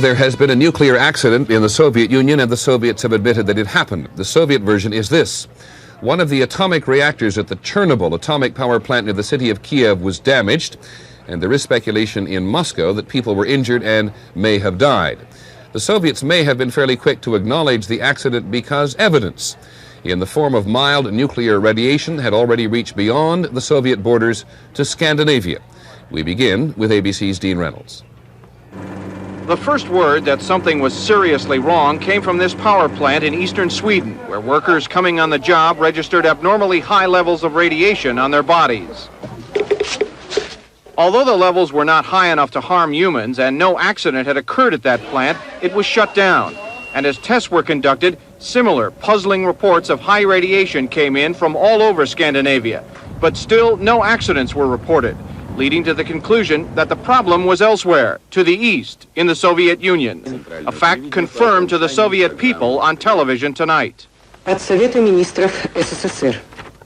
There has been a nuclear accident in the Soviet Union, and the Soviets have admitted that it happened. The Soviet version is this. One of the atomic reactors at the Chernóbil atomic power plant near the city of Kiev was damaged, and there is speculation in Moscow that people were injured and may have died. The Soviets may have been fairly quick to acknowledge the accident because evidence in the form of mild nuclear radiation had already reached beyond the Soviet borders to Scandinavia. We begin with ABC's Dean Reynolds. The first word that something was seriously wrong came from this power plant in eastern Sweden, where workers coming on the job registered abnormally high levels of radiation on their bodies. Although the levels were not high enough to harm humans and no accident had occurred at that plant, it was shut down. And as tests were conducted, similar puzzling reports of high radiation came in from all over Scandinavia. But still, no accidents were reported, leading to the conclusion that the problem was elsewhere, to the east, in the Soviet Union, a fact confirmed to the Soviet people on television tonight. От Совета министров СССР.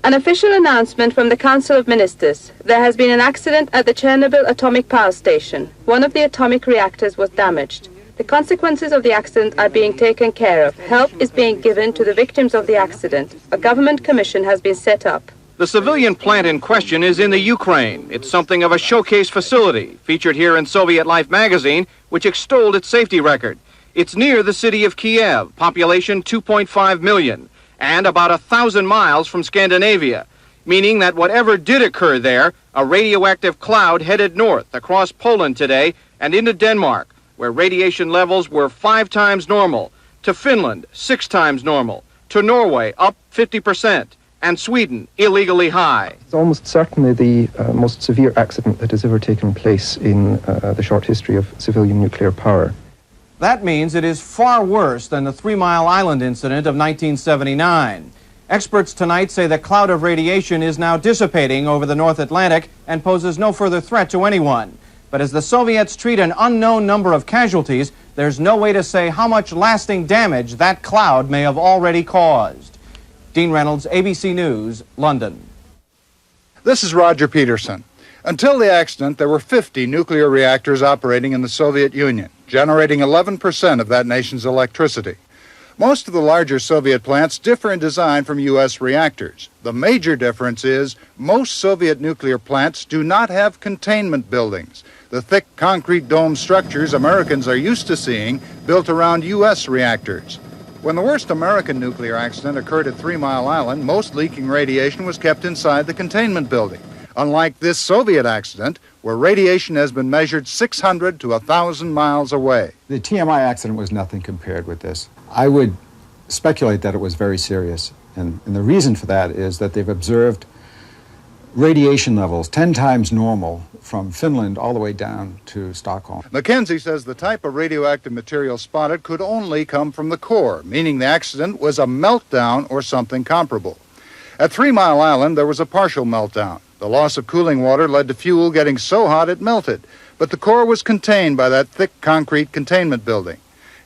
An official announcement from the Council of Ministers. There has been an accident at the Chernóbil atomic power station. One of the atomic reactors was damaged. The consequences of the accident are being taken care of. Help is being given to the victims of the accident. A government commission has been set up. The civilian plant in question is in the Ukraine. It's something of a showcase facility, featured here in Soviet Life magazine, which extolled its safety record. It's near the city of Kiev, population 2.5 million, and about 1,000 miles from Scandinavia, meaning that whatever did occur there, a radioactive cloud headed north across Poland today and into Denmark, where radiation levels were 5 times normal, to Finland, 6 times normal, to Norway, up 50%, and Sweden, illegally high. It's almost certainly the most severe accident that has ever taken place in the short history of civilian nuclear power. That means it is far worse than the 3 Mile Island incident of 1979. Experts tonight say the cloud of radiation is now dissipating over the North Atlantic and poses no further threat to anyone. But as the Soviets treat an unknown number of casualties, there's no way to say how much lasting damage that cloud may have already caused. Dean Reynolds, ABC News, London. This is Roger Peterson. Until the accident, there were 50 nuclear reactors operating in the Soviet Union, generating 11% of that nation's electricity. Most of the larger Soviet plants differ in design from U.S. reactors. The major difference is most Soviet nuclear plants do not have containment buildings, the thick concrete dome structures Americans are used to seeing built around U.S. reactors. When the worst American nuclear accident occurred at 3 Mile Island, most leaking radiation was kept inside the containment building, unlike this Soviet accident, where radiation has been measured 600 to 1,000 miles away. The TMI accident was nothing compared with this. I would speculate that it was very serious, and the reason for that is that they've observed radiation levels 10 times normal from Finland all the way down to Stockholm. McKenzie says the type of radioactive material spotted could only come from the core, meaning the accident was a meltdown or something comparable. At 3 Mile Island, there was a partial meltdown. The loss of cooling water led to fuel getting so hot it melted, but the core was contained by that thick concrete containment building.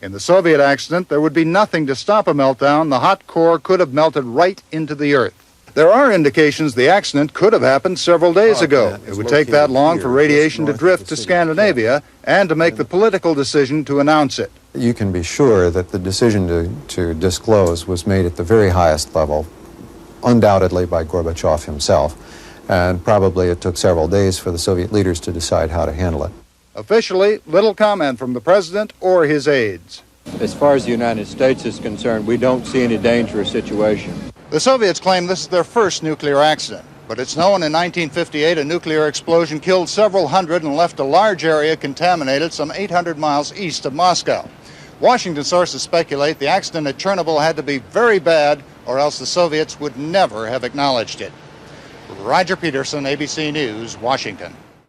In the Soviet accident, there would be nothing to stop a meltdown. The hot core could have melted right into the earth. There are indications the accident could have happened several days ago. It would take that long for radiation to drift to Scandinavia and to make the political decision to announce it. You can be sure that the decision to disclose was made at the very highest level, undoubtedly by Gorbachev himself, and probably it took several days for the Soviet leaders to decide how to handle it. Officially, little comment from the president or his aides. As far as the United States is concerned, we don't see any dangerous situation. The Soviets claim this is their first nuclear accident, but it's known in 1958 a nuclear explosion killed several hundred and left a large area contaminated some 800 miles east of Moscow. Washington sources speculate the accident at Chernóbil had to be very bad, or else the Soviets would never have acknowledged it. Roger Peterson, ABC News, Washington.